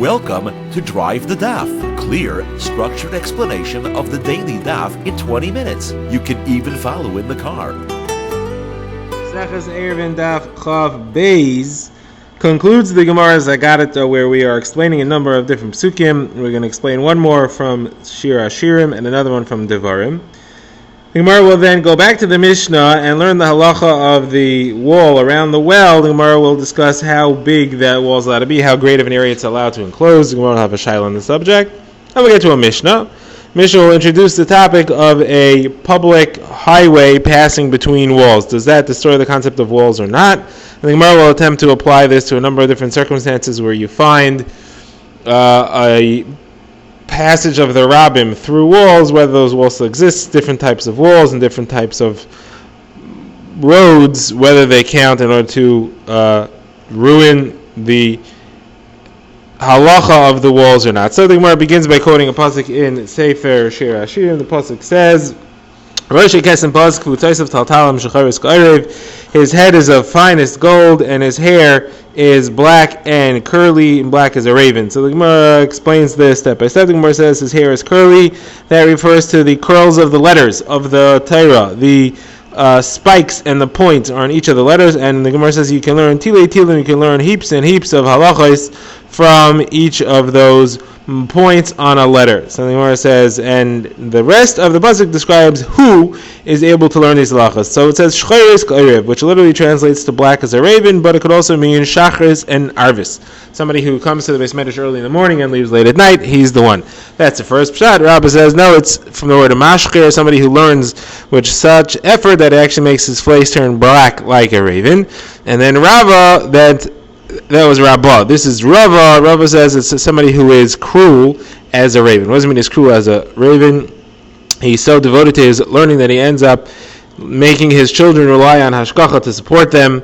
Welcome to Drive the Daf. Clear, structured explanation of the daily Daf in 20 minutes. You can even follow in the car. Eruvin Daf Chav Beis concludes the Gemara Zagadata, where we are explaining a number of different psukim. We're going to explain one more from Shir Hashirim and another one from Devarim. The Gemara will then go back to the Mishnah and learn the halacha of the wall around the well. The Gemara will discuss how big that wall is allowed to be, how great of an area it's allowed to enclose. The Gemara will have a shaila on the subject. Then we get to a Mishnah. Mishnah will introduce the topic of a public highway passing between walls. Does that destroy the concept of walls or not? And the Gemara will attempt to apply this to a number of different circumstances where you find a passage of the Rabbim through walls, whether those walls still exist, different types of walls and different types of roads, whether they count in order to ruin the halacha of the walls or not. So the Gemara begins by quoting a pasuk in Sefer Shir Hashirim. The pasuk says, his head is of finest gold, and his hair is black and curly, and black as a raven. So the Gemara explains this step by step. The Gemara says his hair is curly. That refers to the curls of the letters of the Torah. The spikes and the points are on each of the letters, and the Gemara says you can learn tilei tilim, you can learn heaps and heaps of halachos from each of those points on a letter. So the Gemara says, and the rest of the pasuk describes who is able to learn these halachos. So it says shchayris k'erev, which literally translates to black as a raven, but it could also mean shachris and arvis. Somebody who comes to the Beis Medrash early in the morning and leaves late at night, he's the one. That's the first pshat. Rabbah says, no, it's from the word of mashchir, somebody who learns with such effort that it actually makes his face turn black like a raven. And then Rava, that was Rabbah. This is Rava. Rava says it's somebody who is cruel as a raven. What does it mean he's cruel as a raven? He's so devoted to his learning that he ends up making his children rely on hashgacha to support them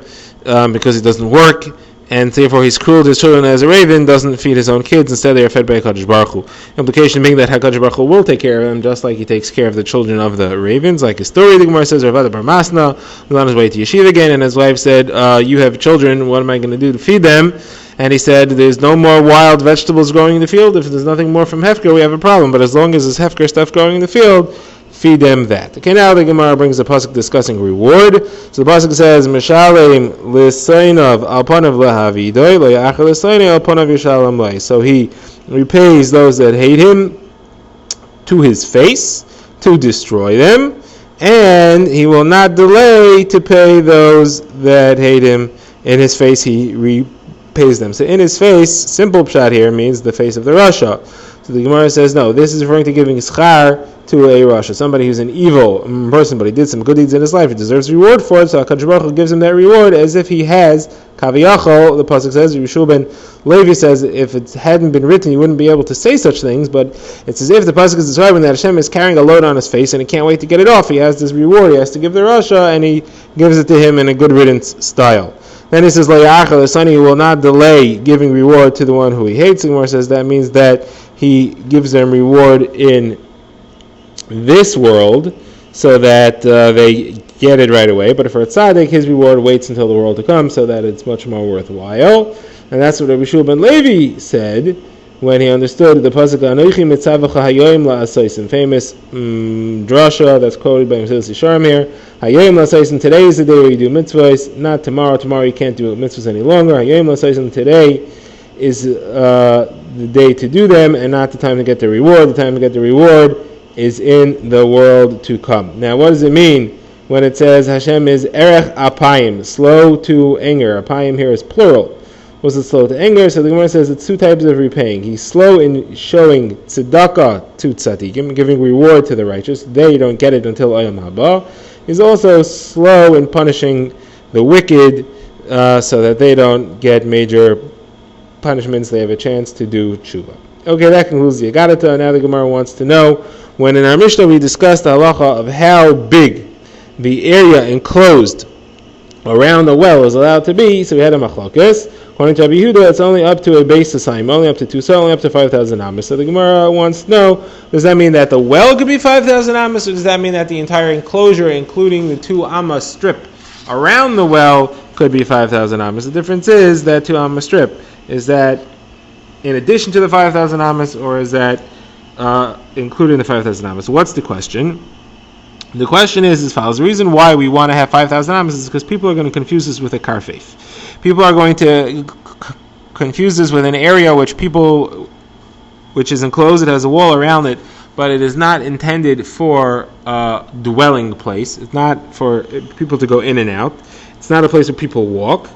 because he doesn't work, and therefore he's cruel to his children as a raven, doesn't feed his own kids. Instead, they are fed by HaKadosh Baruch Hu. Implication being that HaKadosh Baruch Hu will take care of them, just like he takes care of the children of the ravens. Like his story, the Gemara says, Ravada Bar Masna was on his way to yeshiva again, and his wife said, you have children, what am I going to do to feed them? And he said, there's no more wild vegetables growing in the field. If there's nothing more from Hefker, we have a problem. But as long as there's Hefker stuff growing in the field, feed them that. Okay, now the Gemara brings the pasuk discussing reward. So the pasuk says, "Mishalem l'sainav alpanav lahavidoy loyachal l'sainav alpanav yishalem lay." So he repays those that hate him to his face to destroy them, and he will not delay to pay those that hate him in his face. He repays them. So in his face, simple pshat here means the face of the Rasha. So the Gemara says, no, this is referring to giving schar to a Rasha, somebody who's an evil person, but he did some good deeds in his life. He deserves reward for it, so HaKadosh Baruch Hu gives him that reward as if he has kaviyachol. The pasuk says, Yeshua ben Levi says, if it hadn't been written, you wouldn't be able to say such things, but it's as if the pasuk is describing that Hashem is carrying a load on his face, and he can't wait to get it off. He has this reward, he has to give the Rasha, and he gives it to him in a good riddance style. Then he says, the Sonny will not delay giving reward to the one who he hates. The Gemara says that means that he gives them reward in this world so that they get it right away. But for a tzaddik, his reward waits until the world to come so that it's much more worthwhile. And that's what Rabbi Shua ben Levi said when he understood the pasuk Anochi mitzavacha hayoim la'asaisim, famous drasha that's quoted by Mesilas Yesharim here. Hayoim la'asaisim, today is the day where you do mitzvahs, not tomorrow. Tomorrow you can't do mitzvahs any longer. Hayoim la'asaisim, today is the day to do them and not the time to get the reward. The time to get the reward is in the world to come. Now what does it mean when it says Hashem is erech apayim, slow to anger? Apayim here is plural. Was it slow to anger? So the Gemara says it's two types of repaying. He's slow in showing tzedakah to tzaddikim, giving reward to the righteous. They don't get it until Ayam Haba. He's also slow in punishing the wicked so that they don't get major punishments. They have a chance to do tshuva. Okay, that concludes the Agadata. Now the Gemara wants to know, when in our Mishnah we discussed the halacha of how big the area enclosed around the well is allowed to be, so we had a machlokes. According to Rabbi Yehuda, it's only up to a base assignment, only up to 2, so only up to 5,000 amas. So the Gemara wants to know, does that mean that the well could be 5,000 amas, or does that mean that the entire enclosure, including the 2 amas strip around the well, could be 5,000 amas? The difference is that 2 amas strip is that in addition to the 5,000 amas, or is that including the 5,000 amas? What's the question? The question is as follows. The reason why we want to have 5,000 amas is because people are going to confuse this with a karfeif. People are going to confuse this with an area which is enclosed. It has a wall around it, but it is not intended for a dwelling place. It's not for people to go in and out. It's not a place where people walk.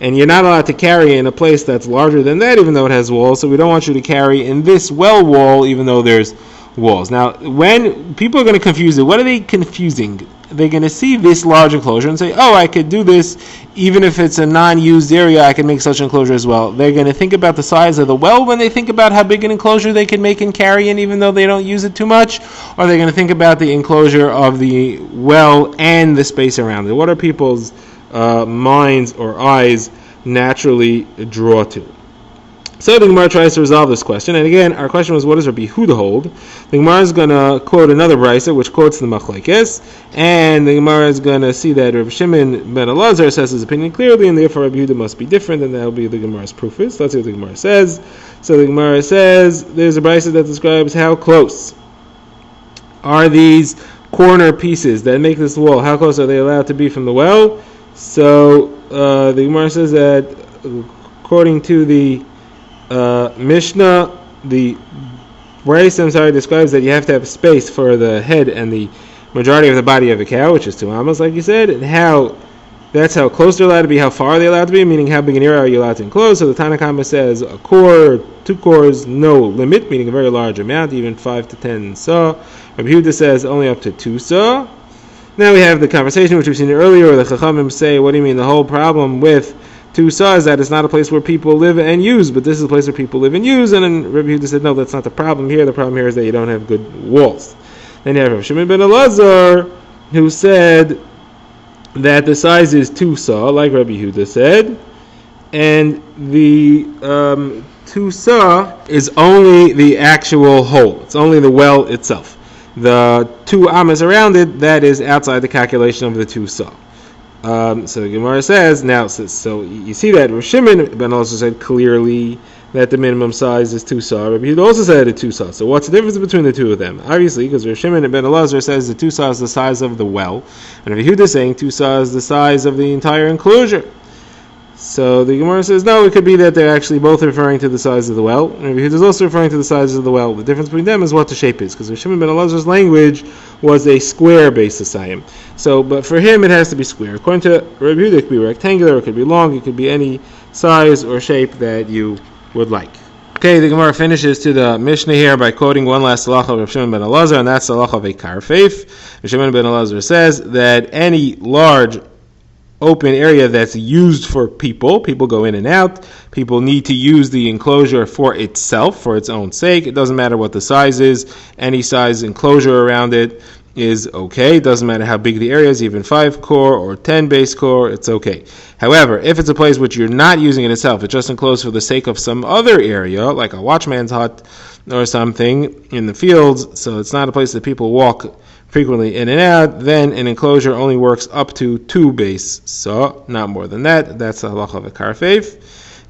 And you're not allowed to carry in a place that's larger than that, even though it has walls. So we don't want you to carry in this well wall, even though there's walls. Now, when people are going to confuse it, what are they confusing? They're going to see this large enclosure and say, oh, I could do this, even if it's a non-used area, I can make such an enclosure as well. They're going to think about the size of the well when they think about how big an enclosure they can make and carry in, even though they don't use it too much. Or they're going to think about the enclosure of the well and the space around it. What are people's minds or eyes naturally draw to? So the Gemara tries to resolve this question, and again, our question was, what does Rabbi Yehuda hold? The Gemara is going to quote another brisa, which quotes the Machlekes, and the Gemara is going to see that Rav Shimon ben Elazar says his opinion clearly, and therefore Rabbi Yehuda must be different, and that will be the Gemara's proof is. Let's see what the Gemara says. So the Gemara says, there's a brisa that describes how close are these corner pieces that make this wall, how close are they allowed to be from the well? So the Gemara says that according to the Mishnah, the Brayso, describes that you have to have space for the head and the majority of the body of a cow, which is 2 amas, like you said, and that's how close they're allowed to be, how far they're allowed to be, meaning how big an area are you allowed to enclose. So the Tanna Kama says a core, 2 cores, no limit, meaning a very large amount, even 5 to 10 saw. Rabbi Yehuda says only up to 2 saw. Now we have the conversation which we've seen earlier, where the Chachamim say, what do you mean? The whole problem with 2 saw is that it's not a place where people live and use, but this is a place where people live and use. And then Rabbi Yehuda said, no, that's not the problem here. The problem here is that you don't have good walls. Then you have Rav Shimon ben Elazar, who said that the size is 2 saw, like Rabbi Yehuda said, and the 2 saw is only the actual hole. It's only the well itself. The 2 amas around it, that is outside the calculation of the 2 saw. So the Gemara says, now, so you see that Rav Shimon ben Elazar said clearly that the minimum size is 2 saw. Rabbi Yehuda also said a 2 saw. So what's the difference between the two of them? Obviously, because Rav Shimon ben Elazar says the 2 saw is the size of the well, and Rabbi Yehuda is saying 2 saw is the size of the entire enclosure. So the Gemara says, no, it could be that they're actually both referring to the size of the well. And Rabbi Yehuda is also referring to the size of the well. The difference between them is what the shape is, because Rav Shimon ben Elazar's language was a square basis ayim. So, but for him, it has to be square. According to Rabbi Yehuda, it could be rectangular, it could be long, it could be any size or shape that you would like. Okay, the Gemara finishes to the Mishnah here by quoting one last halacha of Rav Shimon ben Elazar, and that's the halacha of a karfeif. Rav Shimon ben Elazar says that any large open area that's used for people go in and out, people need to use the enclosure for itself, for its own sake. It doesn't matter what the size is, any size enclosure around it is okay. It doesn't matter how big the area is, even 5 core or 10 base core, it's okay. However, if it's a place which you're not using it itself, it's just enclosed for the sake of some other area, like a watchman's hut or something in the fields, so it's not a place that people walk frequently in and out, then an enclosure only works up to 2 base saw, not more than that. That's the halacha of a karfeif.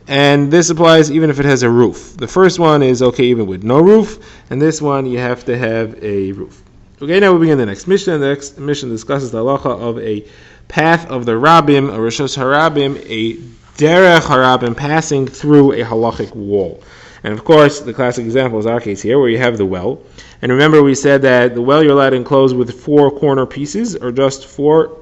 And this applies even if it has a roof. The first one is okay even with no roof, and this one you have to have a roof. Okay, now we begin the next Mishnah. The next Mishnah discusses the halacha of a path of the Rabbim, a Rishos Harabim, a Derech Harabim, passing through a halachic wall. And of course, the classic example is our case here, where you have the well. And remember, we said that the well you're allowed to enclose with 4 corner pieces, or just 4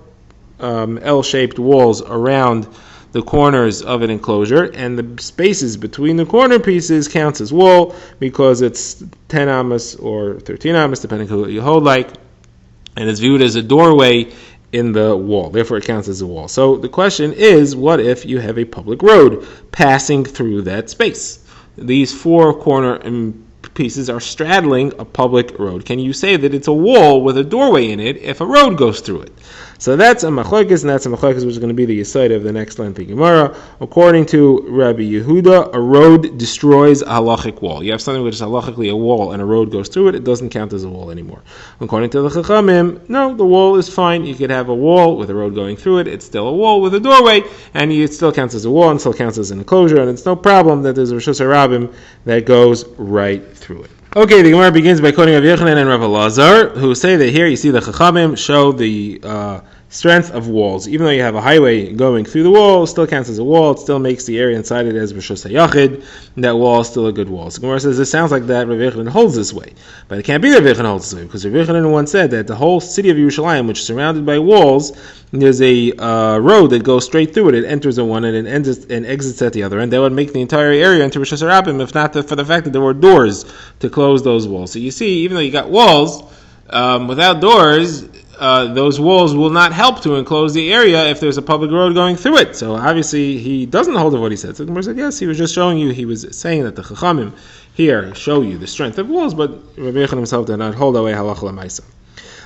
L-shaped walls around the corners of an enclosure, and the spaces between the corner pieces counts as wall, because it's 10 amas or 13 amas, depending on what you hold like, and it's viewed as a doorway in the wall. Therefore, it counts as a wall. So the question is, what if you have a public road passing through that space? These 4 corner pieces are straddling a public road. Can you say that it's a wall with a doorway in it if a road goes through it? So that's a machlokes, and that's a machlokes which is going to be the yesod of the next lengthy Gemara. According to Rabbi Yehuda, a road destroys a halachic wall. You have something which is halachically a wall, and a road goes through it, it doesn't count as a wall anymore. According to the Chachamim, no, the wall is fine. You could have a wall with a road going through it, it's still a wall with a doorway, and it still counts as a wall, and still counts as an enclosure, and it's no problem that there's a Rishus HaRabim that goes right through it. Okay, the Gemara begins by quoting Rav Yochanan and Rav Elazar, who say that here you see the Chachamim show the strength of walls. Even though you have a highway going through the wall, it still counts as a wall, it still makes the area inside it as Rishus HaYachid, and that wall is still a good wall. So Gemara says, this sounds like that Rav Yochanan holds this way. But it can't be that Rav Yochanan holds this way, because Rav Yochanan once said that the whole city of Yerushalayim, which is surrounded by walls, there's a road that goes straight through it. It enters at one end and exits at the other end. That would make the entire area into Rishus HaRabim, if not for the fact that there were doors to close those walls. So you see, even though you got walls, without doors, those walls will not help to enclose the area if there's a public road going through it. So obviously he doesn't hold of what he said. So the Gemara said, yes, he was just showing you, he was saying that the Chachamim here show you the strength of walls, but Rabbi Yochanan himself did not hold away halacha l'maisa.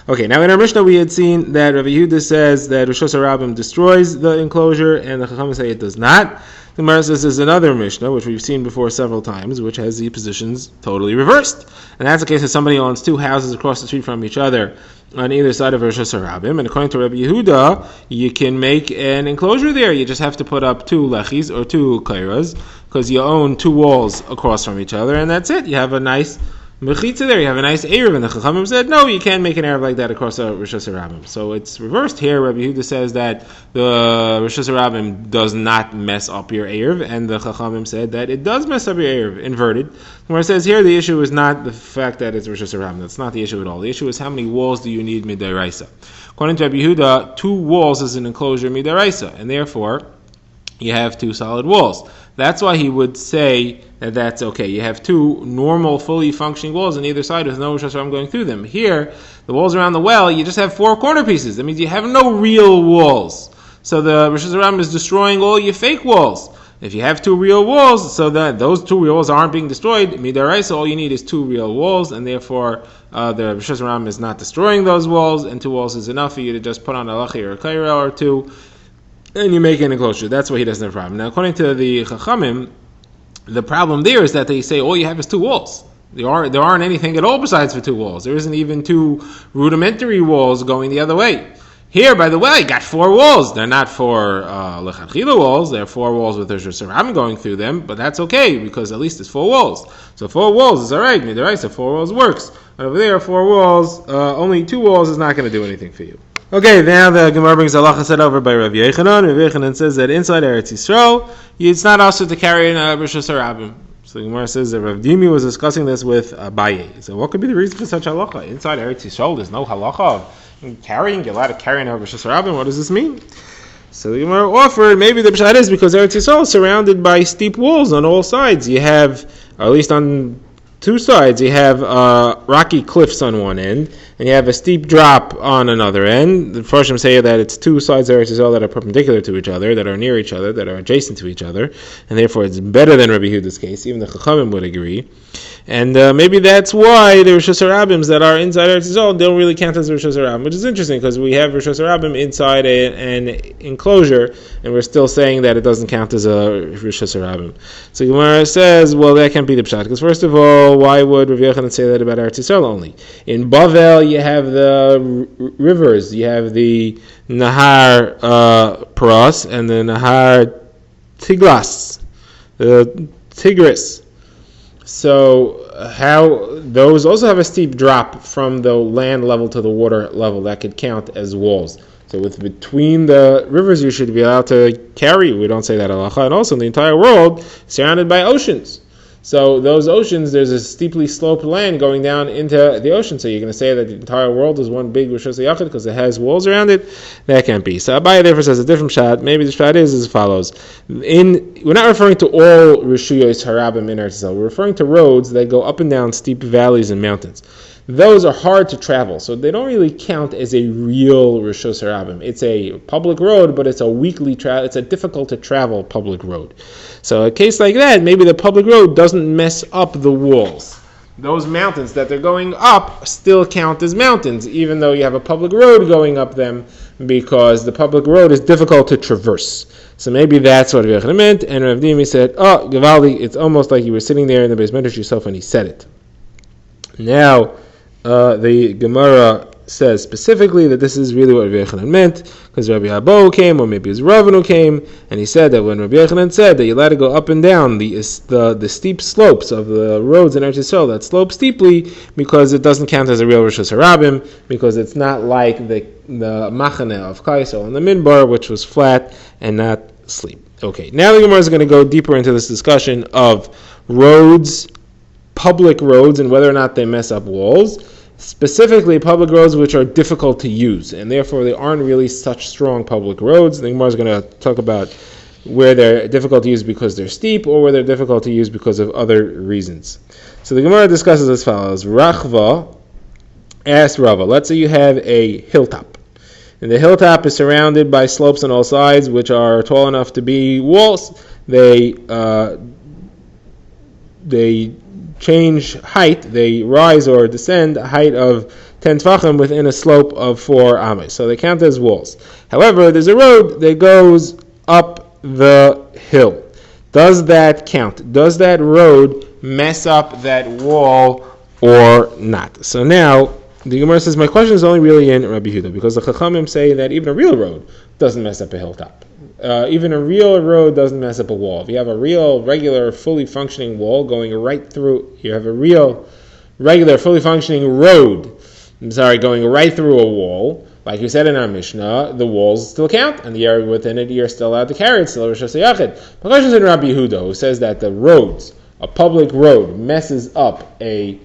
Okay, now in our Mishnah we had seen that Rabbi Yehuda says that Rishus HaRabim destroys the enclosure, and the Chachamim say it does not. The Gemara says there's another Mishnah, which we've seen before several times, which has the positions totally reversed. And that's the case if somebody owns two houses across the street from each other on either side of Rishus HaRabim, and according to Rabbi Yehuda, you can make an enclosure there. You just have to put up two lechis, or two kairas, because you own two walls across from each other, and that's it. You have a nice mechitza there, you have a nice Eruv, and the Chachamim said, no, you can't make an Eruv like that across a Rishus HaRabim. So it's reversed here. Rabbi Yehuda says that the Rishus HaRabim does not mess up your Eruv, and the Chachamim said that it does mess up your Eruv, inverted. Where it says here, the issue is not the fact that it's Rishus HaRabim. That's not the issue at all. The issue is how many walls do you need midaraisa. According to Rabbi Yehuda, 2 walls is an enclosure midaraisa, and therefore you have 2 solid walls. That's why he would say that that's okay. You have 2 normal, fully functioning walls on either side with no Rishus HaRabim going through them. Here, the walls around the well, you just have 4 corner pieces. That means you have no real walls. So the Rishus HaRabim is destroying all your fake walls. If you have 2 real walls, so that those 2 real walls aren't being destroyed, midaraisa, all you need is 2 real walls, and therefore the Rishus HaRabim is not destroying those walls, and 2 walls is enough for you to just put on a lechi or a kaira or 2, and you make an enclosure. That's why he doesn't have a problem. Now, according to the Chachamim, the problem there is that they say all you have is 2 walls. There aren't anything at all besides for 2 walls. There isn't even 2 rudimentary walls going the other way. Here, by the way, you got 4 walls. They're not 4 lechatchila walls. They're 4 walls with Rishus HaRabim going through them, but that's okay because at least it's 4 walls. So 4 walls is all right. Midaraisa, 4 walls works. But over there, 4 walls, only 2 walls is not going to do anything for you. Okay, now the Gemara brings halacha said over by Rav Yochanan. Rav Yochanan says that inside Eretz Yisrael, it's not also to carry in Rishus HaRabim. So the Gemara says that Rav Dimi was discussing this with Abaye. So what could be the reason for such halacha? Inside Eretz Yisrael, there's no halacha of carrying. You're allowed to carry in Rishus HaRabim. What does this mean? So the Gemara offered, maybe the pshat is because Eretz Yisrael is surrounded by steep walls on all sides. You have, or at least on 2 sides, you have rocky cliffs on one end, and you have a steep drop on another end. The Farshim say that it's 2 sides of Eretz Yisrael that are perpendicular to each other, that are near each other, that are adjacent to each other, and therefore it's better than Rabbi Yehuda's case. Even the Chachamim would agree. And maybe that's why the Rishus HaRabim that are inside Eretz Yisrael don't really count as Rishus HaRabim, which is interesting because we have Rishus HaRabim inside an enclosure, and we're still saying that it doesn't count as a Rishus HaRabim. So Gemara says, well, that can't be the pshat, because first of all, why would Rav Yochanan say that about Eretz Yisrael only? In Bavel, you have the rivers, you have the Nahar Paras and the Nahar Tiglas, the Tigris. So how those also have a steep drop from the land level to the water level that could count as walls. So with between the rivers you should be allowed to carry. We don't say that halacha. And also the entire world surrounded by oceans. So those oceans, there's a steeply sloped land going down into the ocean. So you're going to say that the entire world is one big Rishus HaYachid because it has walls around it? That can't be. So Abaye therefore says a different shot. Maybe the shot is as follows. We're not referring to all Rishuyos HaRabim in Eretz Yisrael. We're referring to roads that go up and down steep valleys and mountains. Those are hard to travel, so they don't really count as a real Rishus HaRabim. It's a public road, but it's a difficult to travel public road. So a case like that, maybe the public road doesn't mess up the walls. Those mountains that they're going up still count as mountains, even though you have a public road going up them. because the public road is difficult to traverse. So maybe that's what Rabbi Yochanan meant, and Rav Dimi said, oh, Givaldi, it's almost like you were sitting there in the Beis Medrash yourself when he said it. Now, the Gemara says specifically that this is really what Rabbi Yochanan meant, because Rabbi Abo came, or maybe his Ravinu came, and he said that when Rabbi Yochanan said that you're allowed to go up and down the steep slopes of the roads in Eretz Yisrael that slope steeply, because it doesn't count as a real Rosh Hashanah, because it's not like the Machane of Kaisel and the Minbar, which was flat and not steep. Okay, now the Gemara is going to go deeper into this discussion of roads, public roads, and whether or not they mess up walls. Specifically, public roads which are difficult to use, and therefore they aren't really such strong public roads. The Gemara is going to talk about where they're difficult to use because they're steep, or where they're difficult to use because of other reasons. So the Gemara discusses as follows. Rachva asked Rava, let's say you have a hilltop, and the hilltop is surrounded by slopes on all sides which are tall enough to be walls. They change height, they rise or descend a height of 10 tfachim within a slope of 4 ames. So they count as walls. However, there's a road that goes up the hill. Does that count? Does that road mess up that wall or not? So now, the Gemara says, my question is only really in Rabbi Yehuda, because the Chachamim say that even a real road doesn't mess up a hilltop. Even a real road doesn't mess up a wall. If you have a real, regular, fully functioning wall going right through, you have a real, regular, fully functioning road, going right through a wall, like you said in our Mishnah, the walls still count, and the area within it you're still allowed to carry. It's still Rosh Hashanah. My question is in Rabbi Yehuda, who says that the roads, a public road, messes up a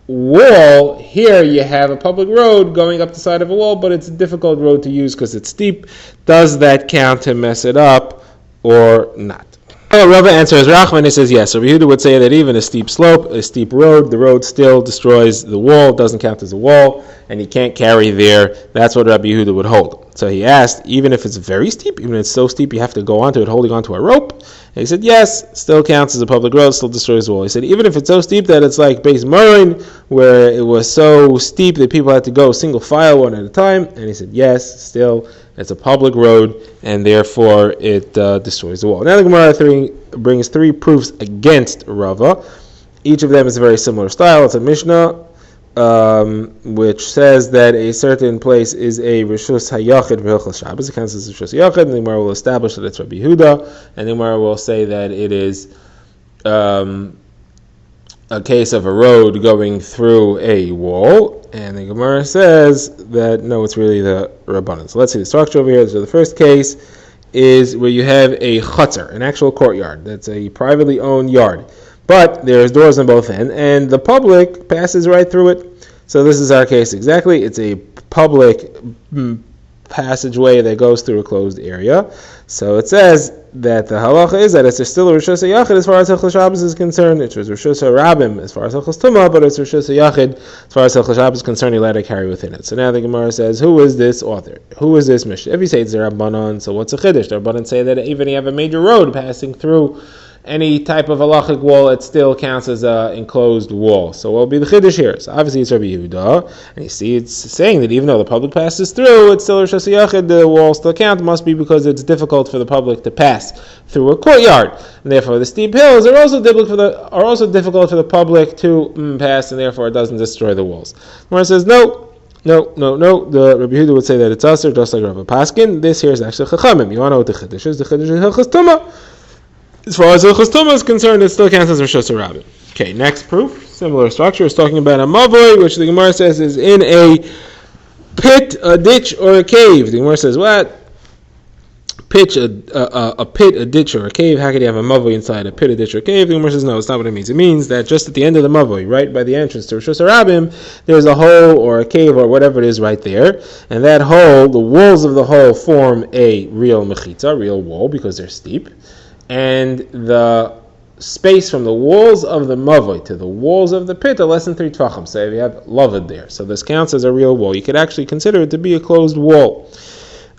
wall. Here you have a public road going up the side of a wall, but it's a difficult road to use because it's steep. Does that count to mess it up or not? Well, Rava answers Rachman. He says yes. So Yehuda would say that even a steep slope, a steep road, the road still destroys the wall, doesn't count as a wall, and you can't carry there. That's what Rabbi Yehuda would hold. So he asked, even if it's very steep, even if it's so steep you have to go onto it holding onto a rope. And he said, yes, still counts as a public road, still destroys the wall. He said, even if it's so steep that it's like Beis Morin, where it was so steep that people had to go single file one at a time. And he said, yes, still, it's a public road, and therefore it destroys the wall. Now the Gemara brings 3 proofs against Rava. Each of them is a very similar style. It's a Mishnah, which says that a certain place is a Rishus HaYachid v'Hilchos Shabbos. It counts as Rishus HaYachid, and the Gemara will establish that it's Rabbi Yehuda, and the Gemara will say that it is a case of a road going through a wall, and the Gemara says that no, it's really the Rabbanan. So let's see the structure over here. So the first case is where you have a chutzner, an actual courtyard. That's a privately owned yard. But there's doors on both ends, and the public passes right through it. So this is our case exactly. It's a public passageway that goes through a closed area. So it says that the halacha is that it's still a Rishus HaYachid as far as Hilchos Shabbos is concerned. It's Rishus HaRabim as far as Hilchos Tumah, but it's Rishus HaYachid as far as Hilchos Shabbos is concerned, you're allowed to carry within it. So now the Gemara says, who is this author? Who is this Mishnah? If you say it's the Rabbanan, so what's a Chiddush? The Rabbanan say that even if you have a major road passing through any type of halachic wall, it still counts as an enclosed wall. So what will be the chiddush here? So obviously it's Rabbi Yehuda, and you see it's saying that even though the public passes through, it's still Rishus HaYachid, the wall still counts. It must be because it's difficult for the public to pass through a courtyard, and therefore the steep hills are also difficult for the public to pass, and therefore it doesn't destroy the walls. Gemara says no. The Rabbi Yehuda would say that it's usher, just like Rabbi Paskin. This here is actually Chachamim. You want to know what the chiddush is? The chiddush is Hilchos Tumah. As far as Hilchos Tumah is concerned, it still counts as Rishus HaRabim. Okay, next proof, similar structure, is talking about a mavoi, which the Gemara says is in a pit, a ditch, or a cave. The Gemara says, what? A pit, a ditch, or a cave? How could you have a mavoi inside a pit, a ditch, or a cave? The Gemara says, no, it's not what it means. It means that just at the end of the mavoi, right by the entrance to Rishus HaRabim, there's a hole or a cave or whatever it is right there, and that hole, the walls of the hole form a real mechitza, real wall, because they're steep. And the space from the walls of the mavoi to the walls of the pit are less than 3 tvachim. So you have lavud there. So this counts as a real wall. You could actually consider it to be a closed wall,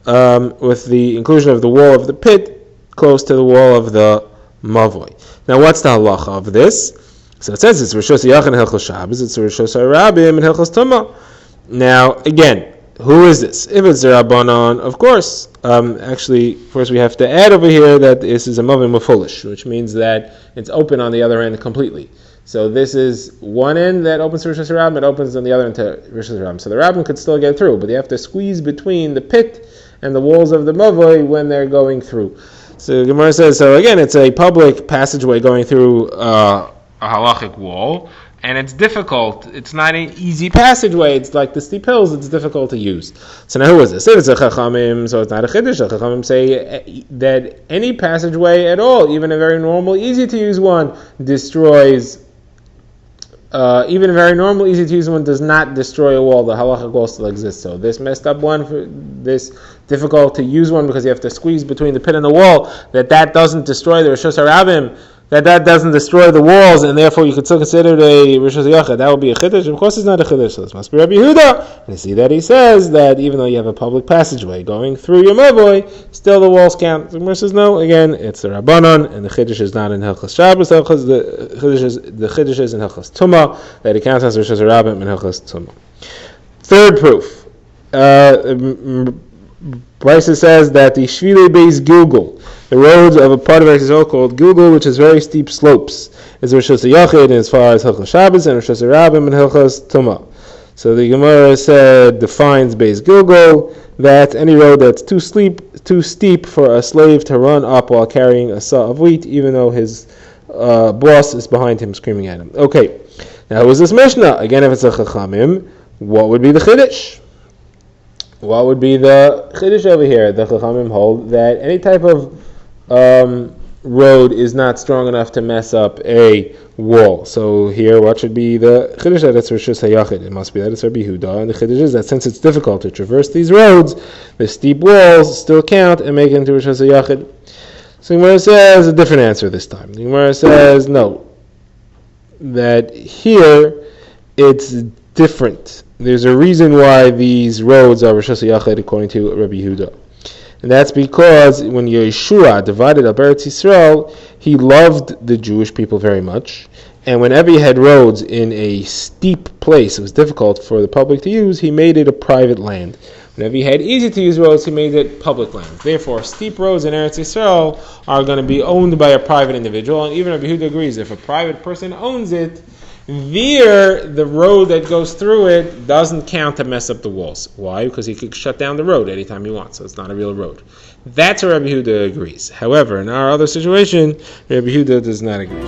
with the inclusion of the wall of the pit close to the wall of the mavoi. Now, what's the halacha of this? So it says it's Rishus HaYachid and Hilchos Shabbos. It's Rishus HaRabim and Hilchos Tumah. Now, again, who is this? If it's the Rabbanon, of course. Actually, first we have to add over here that this is a Mavim Mafulish, which means that it's open on the other end completely. So this is one end that opens to Rishus Rabbim, it opens on the other end to Rishus Rabbim. So the Rabbim could still get through, but they have to squeeze between the pit and the walls of the Mavoi when they're going through. So Gemara says, so again, it's a public passageway going through a halachic wall, and it's difficult. It's not an easy passageway. It's like the steep hills. It's difficult to use. So now who is this? If it's a Chachamim, so it's not a Chiddush. The Chachamim say that any passageway at all, even a very normal, easy to use one, destroys. Even a very normal, easy to use one does not destroy a wall. The halachic wall still exists. So this messed up one, this difficult to use one because you have to squeeze between the pit and the wall, that doesn't destroy the Rishus HaRabim, that doesn't destroy the walls, and therefore you could still consider it a Rishus HaYachid. That would be a Chiddush. Of course it's not a Chiddush, so this must be Rabbi Yehuda. And you see that he says that even though you have a public passageway going through your Mavoi, still the walls count. The Gemara says no, again, it's the Rabbanon, and the Chiddush is not in Hilchos Shabbos, the Chiddush is in Hilchos Tumah, that it counts as Rishus HaRabim in Hilchos Tumah. Third proof. Brisa says that the Shvilei Beis Gilgal, the roads of a part of Eretz Yisrael called Gilgal, which is very steep slopes, is Rishus HaYachid as far as Hilchos Shabbos and Rishus HaRabim and Hilchos Tumah. So the Gemara defines Beis Gilgal that any road that's too steep for a slave to run up while carrying a saw of wheat, even though his boss is behind him screaming at him. Okay, now who is this Mishnah? Again, if it's a Chachamim, what would be the Chiddush? What would be the Chiddush over here? The Chachamim hold that any type of road is not strong enough to mess up a wall. So here, what should be the Chiddush? That it's Rishus HaYachid. It must be that it's Rabbi Yehuda. And the Chiddush is that since it's difficult to traverse these roads, the steep walls still count and make it into Rishus HaYachid. So the Gemara says a different answer this time. The Gemara says no, that here it's different. There's a reason why these roads are Rishus HaYachid according to Rabbi Yehuda. And that's because when Yeshua divided up Eretz Yisrael, he loved the Jewish people very much. And whenever he had roads in a steep place, it was difficult for the public to use, he made it a private land. Whenever he had easy to use roads, he made it public land. Therefore, steep roads in Eretz Yisrael are going to be owned by a private individual. And even Rabbi Yehuda agrees, if a private person owns it, the road that goes through it doesn't count to mess up the walls. Why? Because he could shut down the road anytime he wants, so it's not a real road. That's where Rabbi Yehuda agrees. However, in our other situation, Rabbi Yehuda does not agree.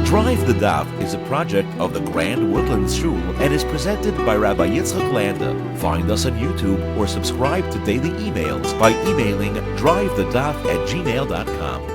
Drive the Daf is a project of the Grand Woodlands Shul and is presented by Rabbi Yitzchak Landa. Find us on YouTube or subscribe to daily emails by emailing drivethedaf@gmail.com.